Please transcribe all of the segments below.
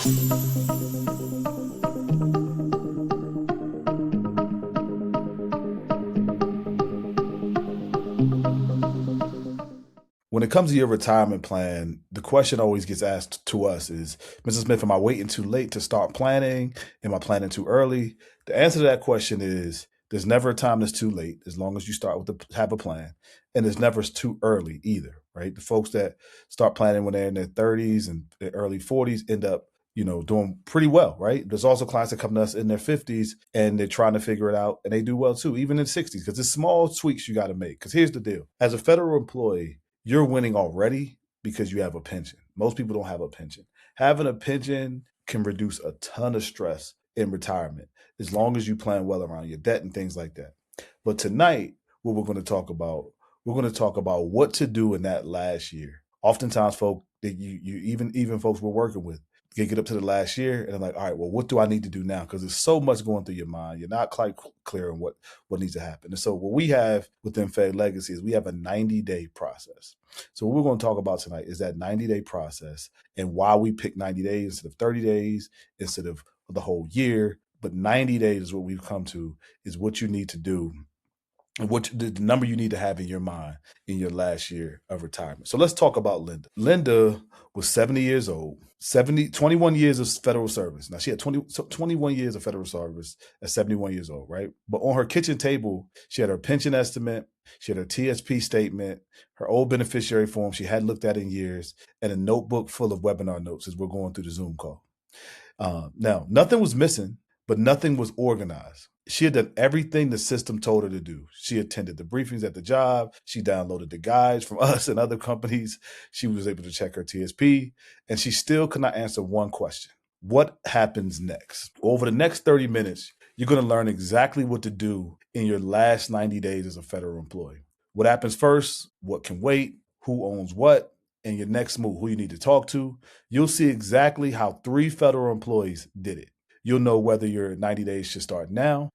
When it comes to your retirement plan, the question always gets asked to us is, Mrs. Smith, am I waiting too late to start planning? Am I planning too early? The answer to that question is there's never a time that's too late as long as you start with have a plan. And there's never too early either, right? The folks that start planning when they're in their 30s and their early 40s end up doing pretty well, right? There's also clients that come to us in their 50s and they're trying to figure it out and they do well too, even in 60s, because there's small tweaks you got to make. Because here's the deal. As a federal employee, you're winning already because you have a pension. Most people don't have a pension. Having a pension can reduce a ton of stress in retirement as long as you plan well around your debt and things like that. But tonight, what we're going to talk about what to do in that last year. Oftentimes, folks that you even folks we're working with, get up to the last year and they're like, all right, well, what do I need to do now? Because there's so much going through your mind. You're not quite clear on what needs to happen. And so what we have within Fed Legacy is we have a 90-day process. So what we're going to talk about tonight is that 90-day process and why we pick 90 days instead of 30 days, instead of the whole year. But 90 days is what we've come to, is what you need to do and what the number you need to have in your mind in your last year of retirement. So let's talk about Linda. Linda was 70 years old, 21 years of federal service. Now she had 21 years of federal service at 71 years old, right? But on her kitchen table, she had her pension estimate, she had her TSP statement, her old beneficiary form she hadn't looked at in years, and a notebook full of webinar notes as we're going through the Zoom call. Now, nothing was missing, but nothing was organized. She had done everything the system told her to do. She attended the briefings at the job. She downloaded the guides from us and other companies. She was able to check her TSP, and she still could not answer one question. What happens next? Over the next 30 minutes, you're going to learn exactly what to do in your last 90 days as a federal employee. What happens first? What can wait? Who owns what? And your next move, who you need to talk to. You'll see exactly how 3 federal employees did it. You'll know whether your 90 days should start now.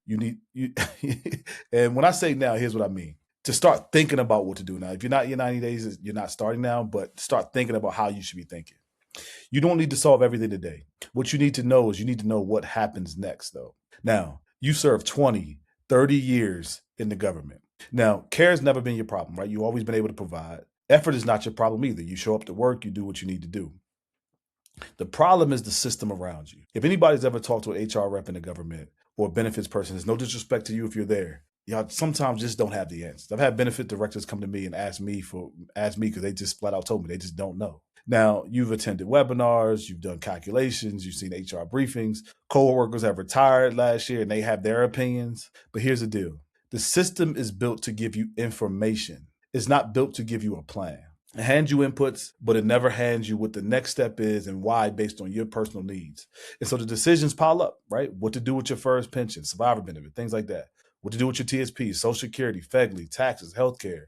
And when I say now, here's what I mean. To start thinking about what to do now. If you're not in your 90 days, you're not starting now, but start thinking about how you should be thinking. You don't need to solve everything today. What you need to know is you need to know what happens next, though. Now, you serve 20, 30 years in the government. Now, care has never been your problem, right? You've always been able to provide. Effort is not your problem either. You show up to work, you do what you need to do. The problem is the system around you. If anybody's ever talked to an HR rep in the government or a benefits person, there's no disrespect to you if you're there. Y'all sometimes just don't have the answers. I've had benefit directors come to me and ask me because they just flat out told me they just don't know. Now, you've attended webinars, you've done calculations, you've seen HR briefings. Coworkers have retired last year and they have their opinions. But here's the deal. The system is built to give you information. It's not built to give you a plan. It hands you inputs, but it never hands you what the next step is and why based on your personal needs. And so the decisions pile up, right? What to do with your FERS pension, survivor benefit, things like that. What to do with your TSP, Social Security, FEGLI, taxes, healthcare.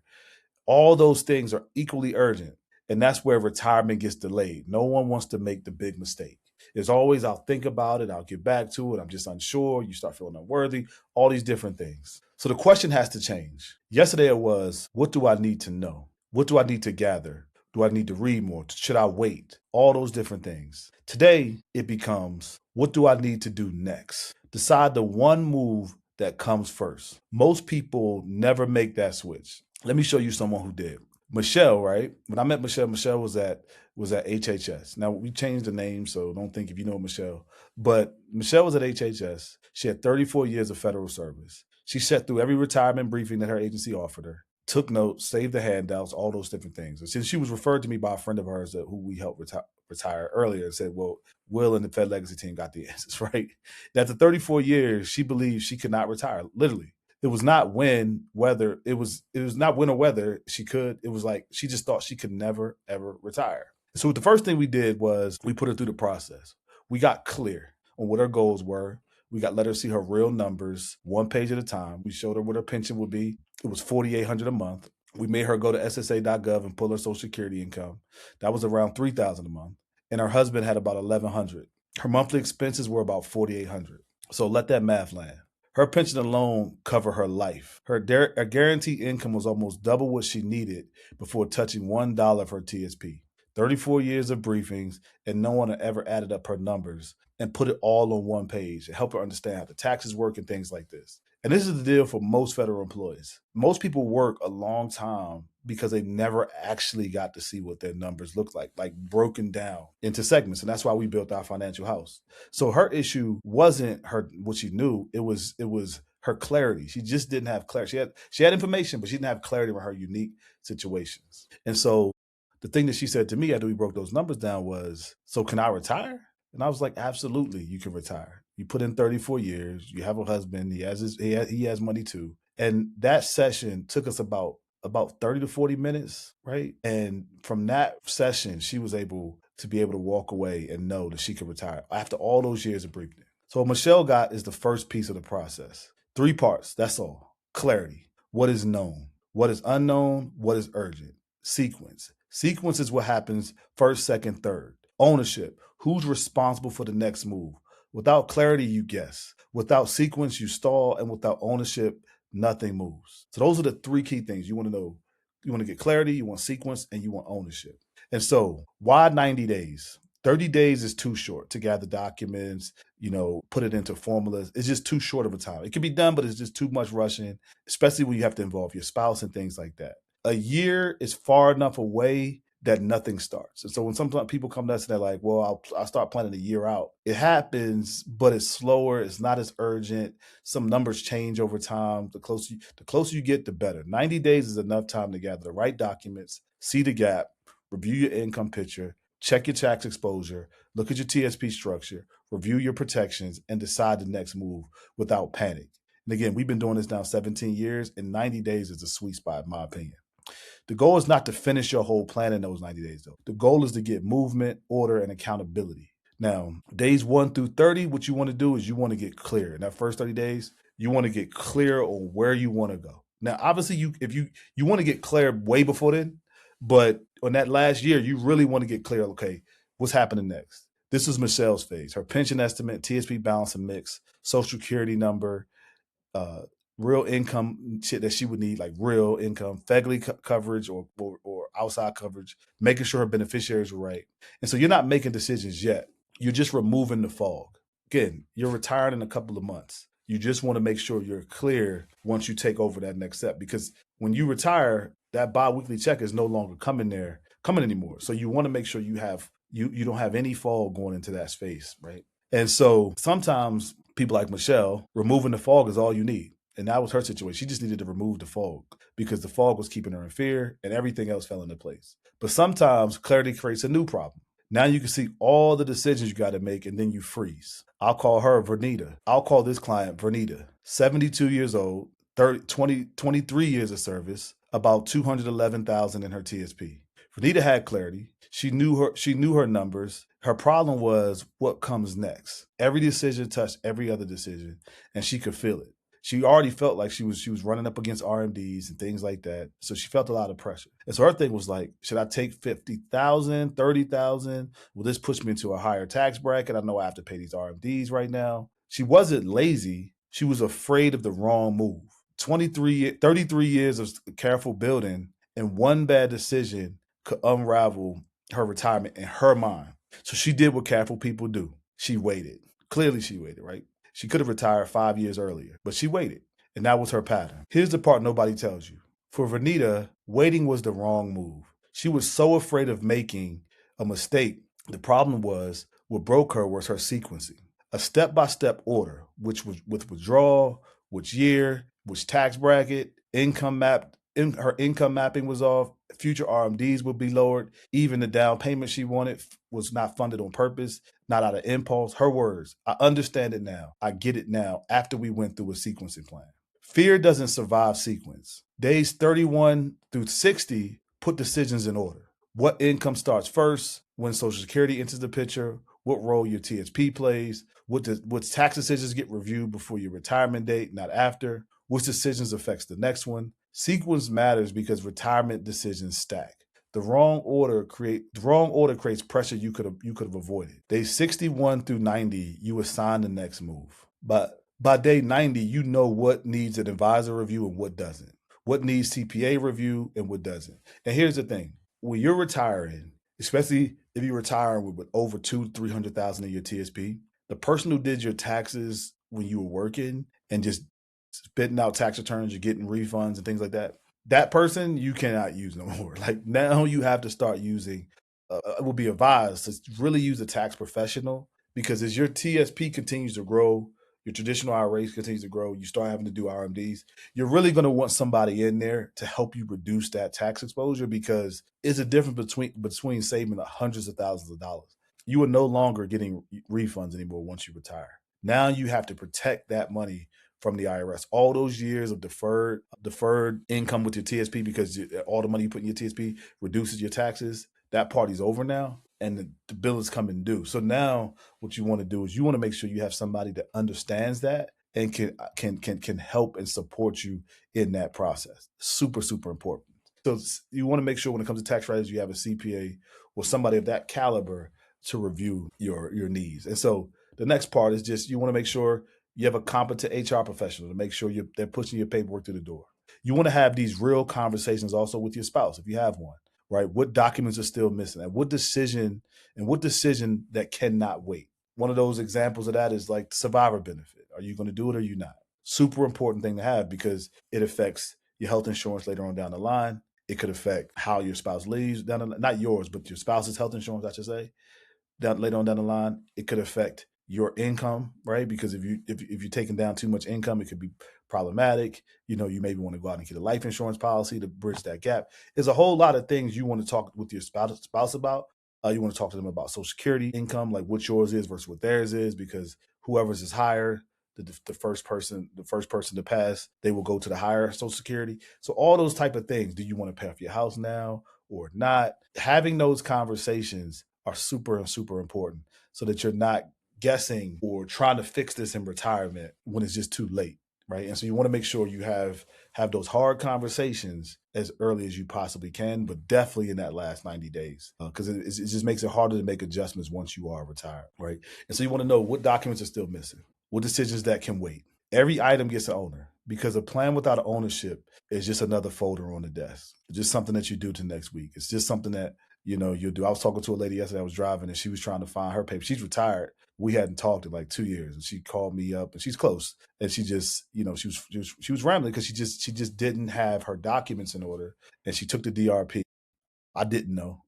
All those things are equally urgent. And that's where retirement gets delayed. No one wants to make the big mistake. There's always, I'll think about it, I'll get back to it, I'm just unsure, you start feeling unworthy, all these different things. So the question has to change. Yesterday it was, what do I need to know? What do I need to gather? Do I need to read more? Should I wait? All those different things. Today, it becomes, what do I need to do next? Decide the one move that comes first. Most people never make that switch. Let me show you someone who did. Michelle, right? When I met Michelle was at HHS. Now, we changed the name, so don't think if you know Michelle. But Michelle was at HHS. She had 34 years of federal service. She sat through every retirement briefing that her agency offered her. Took notes, saved the handouts, all those different things. And since she was referred to me by a friend of hers who we helped retire earlier and said, well, Will and the Fed Legacy team got the answers, right? That after 34 years, she believed she could not retire, literally. It was not when, whether, it was not when or whether she could. It was like she just thought she could never, ever retire. So the first thing we did was we put her through the process. We got clear on what her goals were. We let her see her real numbers, one page at a time. We showed her what her pension would be. It was $4,800 a month. We made her go to SSA.gov and pull her Social Security income. That was around $3,000 a month. And her husband had about $1,100. Her monthly expenses were about $4,800. So let that math land. Her pension alone covered her life. Her guaranteed income was almost double what she needed before touching $1 of her TSP. 34 years of briefings, and no one had ever added up her numbers and put it all on one page and help her understand how the taxes work and things like this. And this is the deal for most federal employees. Most people work a long time because they never actually got to see what their numbers look like broken down into segments. And that's why we built our financial house. So her issue wasn't her what she knew, it was her clarity. She just didn't have clarity. She had information, but she didn't have clarity on her unique situations. And so the thing that she said to me after we broke those numbers down was, so can I retire? And I was like, absolutely, you can retire. You put in 34 years. You have a husband. He has money too. And that session took us about 30 to 40 minutes, right? And from that session, she was able to walk away and know that she could retire after all those years of briefing. So what Michelle got is the first piece of the process. 3 parts, that's all. Clarity. What is known? What is unknown? What is urgent? Sequence. Sequence is what happens first, second, third. Ownership. Who's responsible for the next move? Without clarity, you guess. Without sequence, you stall. And without ownership, nothing moves. So those are the 3 key things you want to know. You want to get clarity, you want sequence, and you want ownership. And so why 90 days? 30 days is too short to gather documents, put it into formulas. It's just too short of a time. It can be done, but it's just too much rushing, especially when you have to involve your spouse and things like that. A year is far enough away that nothing starts. And so when sometimes people come to us and they're like, well, I'll start planning a year out. It happens, but it's slower. It's not as urgent. Some numbers change over time. The closer you get, the better. 90 days is enough time to gather the right documents, see the gap, review your income picture, check your tax exposure, look at your TSP structure, review your protections, and decide the next move without panic. And again, we've been doing this now 17 years, and 90 days is a sweet spot, in my opinion. The goal is not to finish your whole plan in those 90 days, though. The goal is to get movement, order, and accountability. Now, days 1 through 30, what you want to do is you want to get clear. In that first 30 days, you want to get clear on where you want to go. Now, obviously, if you want to get clear way before then, but on that last year, you really want to get clear, okay, what's happening next? This is Michelle's phase. Her pension estimate, TSP balance and mix, Social Security number, real income shit that she would need, like real income, FEGLI coverage or outside coverage, making sure her beneficiaries were right. And so you're not making decisions yet. You're just removing the fog. Again, you're retiring in a couple of months. You just want to make sure you're clear once you take over that next step, because when you retire, that biweekly check is no longer coming anymore. So you want to make sure you don't have any fog going into that space, right? And so sometimes people like Michelle, removing the fog is all you need. And that was her situation. She just needed to remove the fog because the fog was keeping her in fear and everything else fell into place. But sometimes clarity creates a new problem. Now you can see all the decisions you got to make and then you freeze. I'll call her Vernita. I'll call this client Vernita, 72 years old, 23 years of service, about $211,000 in her TSP. Vernita had clarity. She knew her numbers. Her problem was what comes next. Every decision touched every other decision, and she could feel it. She already felt like she was running up against RMDs and things like that. So she felt a lot of pressure. And so her thing was like, should I take $50,000, $30,000? Will this push me into a higher tax bracket? I know I have to pay these RMDs right now. She wasn't lazy. She was afraid of the wrong move. 33 years of careful building and one bad decision could unravel her retirement in her mind. So she did what careful people do. She waited. Clearly she waited, right? She could have retired 5 years earlier, but she waited. And that was her pattern. Here's the part nobody tells you. For Vernita, waiting was the wrong move. She was so afraid of making a mistake. The problem was, what broke her was her sequencing. A step-by-step order, which was with withdrawal, which year, which tax bracket, her income mapping was off, future RMDs would be lowered, even the down payment she wanted was not funded on purpose, not out of impulse. Her words, I understand it now. I get it now after we went through a sequencing plan. Fear doesn't survive sequence. Days 31 through 60 put decisions in order. What income starts first? When Social Security enters the picture? What role your TSP plays? What tax decisions get reviewed before your retirement date, not after? Which decisions affects the next one? Sequence matters because retirement decisions stack. The wrong order creates pressure you could have avoided. Day 61 through 90, you assign the next move. But by day 90, you know what needs an advisor review and what doesn't. What needs CPA review and what doesn't. And here's the thing. When you're retiring, especially if you retire with over 300,000 in your TSP. The person who did your taxes when you were working and just spitting out tax returns, you're getting refunds and things like that. That person you cannot use no more. Like now you have to start using. It will be advised to really use a tax professional, because as your TSP continues to grow, your traditional IRAs continues to grow, you start having to do RMDs. You're really going to want somebody in there to help you reduce that tax exposure, because it's a difference between saving hundreds of thousands of dollars. You are no longer getting refunds anymore once you retire. Now you have to protect that money from the IRS. All those years of deferred income with your TSP, because all the money you put in your TSP reduces your taxes. That party's over now, and the bill is coming due. So now what you want to do is you want to make sure you have somebody that understands that and can help and support you in that process. Super, super important. So you want to make sure when it comes to tax writers, you have a CPA or somebody of that caliber to review your needs. And so the next part is just you want to make sure you have a competent HR professional to make sure they're pushing your paperwork through the door. You want to have these real conversations also with your spouse if you have one, right? What documents are still missing, and what decision that cannot wait. One of those examples of that is like survivor benefit. Are you going to do it or are you not? Super important thing to have, because it affects your health insurance later on down the line. It could affect how your spouse leaves down the line, not yours, but your spouse's health insurance, I should say, later on down the line. It could affect your income, right? Because if you're taking down too much income, it could be problematic. You maybe want to go out and get a life insurance policy to bridge that gap. There's a whole lot of things you want to talk with your spouse about. You want to talk to them about Social Security income, like what yours is versus what theirs is, because whoever's is higher, the first person to pass, they will go to the higher Social Security. So all those type of things. Do you want to pay off your house now or not? Having those conversations are super, super important, so that you're not guessing or trying to fix this in retirement when it's just too late, right? And so you want to make sure you have those hard conversations as early as you possibly can, but definitely in that last 90 days, because it just makes it harder to make adjustments once you are retired, right? And so you want to know what documents are still missing, what decisions that can wait. Every item gets an owner, because a plan without ownership is just another folder on the desk. It's just something that you do to next week. It's just something that you'll do. I was talking to a lady yesterday. I was driving and she was trying to find her paper. She's retired. We hadn't talked in like 2 years, and she called me up, and she's close. And she just, she was rambling because she just didn't have her documents in order, and she took the DRP. I didn't know,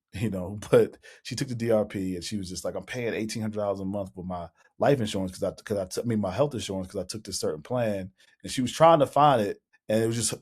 but she took the DRP, and she was just like, I'm paying $1,800 a month for my life insurance my health insurance, because I took this certain plan, and she was trying to find it, and it was just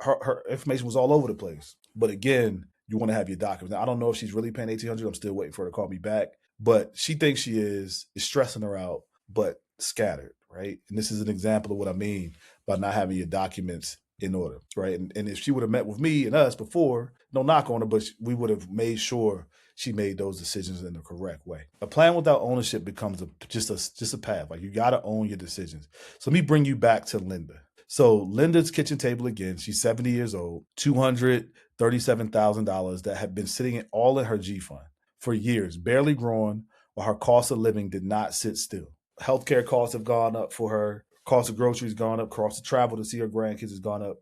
her information was all over the place. But again, you want to have your documents. Now, I don't know if she's really paying $1,800. I'm still waiting for her to call me back, but she thinks she is. It's stressing her out, but scattered, right? And this is an example of what I mean by not having your documents in order, right? And if she would have met with me and us before, no knock on her, but we would have made sure she made those decisions in the correct way. A plan without ownership becomes just a path. Like, you got to own your decisions. So let me bring you back to Linda. So Linda's kitchen table again. She's 70 years old, $237,000 that had been sitting all in her G fund for years, barely growing, while her cost of living did not sit still. Healthcare costs have gone up for her. Cost of groceries gone up. Cost of travel to see her grandkids has gone up.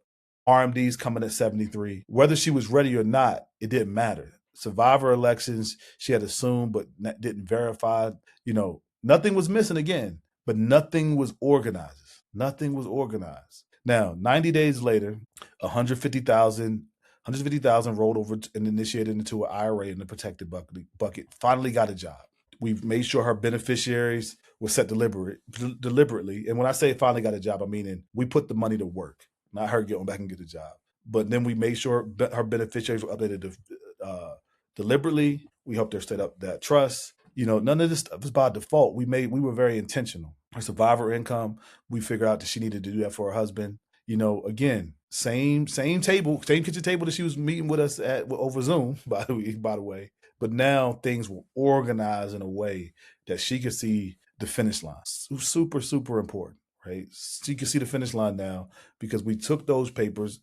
RMD's coming at 73. Whether she was ready or not, it didn't matter. Survivor elections, she had assumed but didn't verify. Nothing was missing again, but nothing was organized. Nothing was organized. Now, 90 days later, 150,000 rolled over and initiated into an IRA in the protected bucket. Finally got a job. We've made sure her beneficiaries were set deliberately. And when I say finally got a job, I mean we put the money to work, not her going back and get a job. But then we made sure her beneficiaries were updated deliberately. We helped her set up that trust. None of this stuff is by default. We were very intentional. Her survivor income, we figured out that she needed to do that for her husband. Again, same kitchen table that she was meeting with us at over Zoom, by the way. But now things were organized in a way that she could see the finish line. Super, super important, right? She could see the finish line now because we took those papers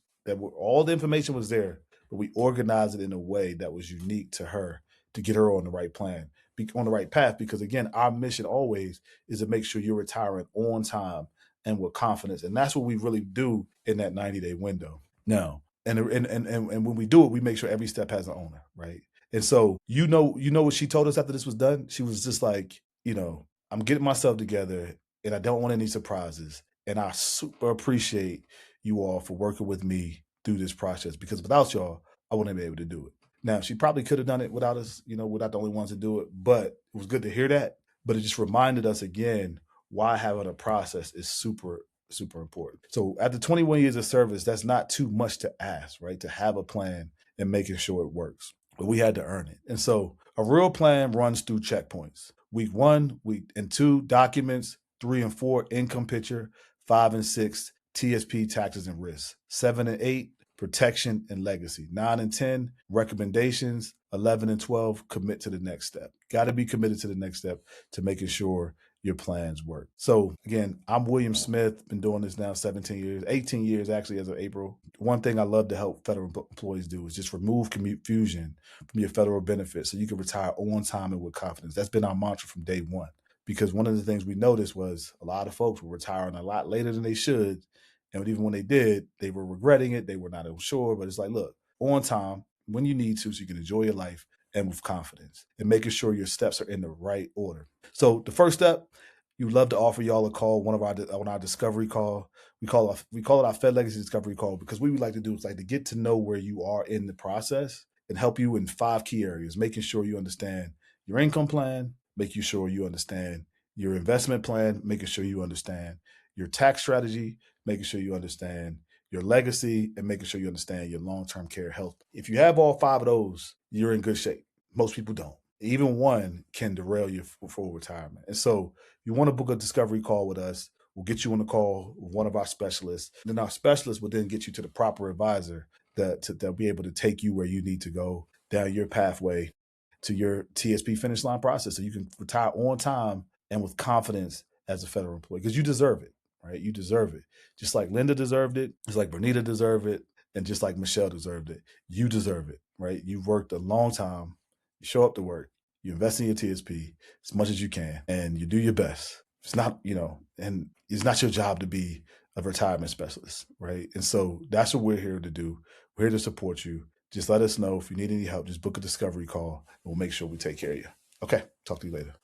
all the information was there, but we organized it in a way that was unique to her to get her on the right plan, on the right path. Because again, our mission always is to make sure you're retiring on time and with confidence. And that's what we really do in that 90-day window. Now, and when we do it, we make sure every step has an owner, right? And so, what she told us after this was done? She was just like, I'm getting myself together and I don't want any surprises. And I super appreciate you all for working with me through this process, because without y'all, I wouldn't be able to do it. Now, she probably could have done it without us, without the only ones to do it, but it was good to hear that. But it just reminded us again why having a process is super, super important. So after 21 years of service, that's not too much to ask, right? To have a plan and making sure it works. But we had to earn it. And so a real plan runs through checkpoints. Week 1, week and 2, documents. 3 and 4, income picture. 5 and 6, TSP, taxes and risks. 7 and 8, protection and legacy. 9 and 10, recommendations. 11 and 12, commit to the next step. Got to be committed to the next step to making sure your plans work. So again, I'm William Smith, been doing this now 17 years, 18 years actually as of April. One thing I love to help federal employees do is just remove confusion from your federal benefits so you can retire on time and with confidence. That's been our mantra from day one, because one of the things we noticed was a lot of folks were retiring a lot later than they should. And even when they did, they were regretting it. They were not sure, but it's like, look, on time when you need to so you can enjoy your life and with confidence, and making sure your steps are in the right order. So the first step, you'd love to offer y'all a call, on our discovery call. We call it our Fed Legacy Discovery Call, because what we like to do is like to get to know where you are in the process and help you in 5 key areas, making sure you understand your income plan, making sure you understand your investment plan, making sure you understand your tax strategy, making sure you understand your legacy, and making sure you understand your long-term care health. If you have all 5 of those, you're in good shape. Most people don't. Even one can derail you for retirement. And so you want to book a discovery call with us. We'll get you on the call with one of our specialists. Then our specialist will then get you to the proper advisor that'll be able to take you where you need to go down your pathway to your TSP finish line process, so you can retire on time and with confidence as a federal employee, because you deserve it, right? You deserve it. Just like Linda deserved it, just like Vernita deserved it, and just like Michelle deserved it. You deserve it, right? You've worked a long time. You show up to work. You invest in your TSP as much as you can, and you do your best. It's not, and it's not your job to be a retirement specialist, right? And so that's what we're here to do. We're here to support you. Just let us know if you need any help. Just book a discovery call, and we'll make sure we take care of you. Okay, talk to you later.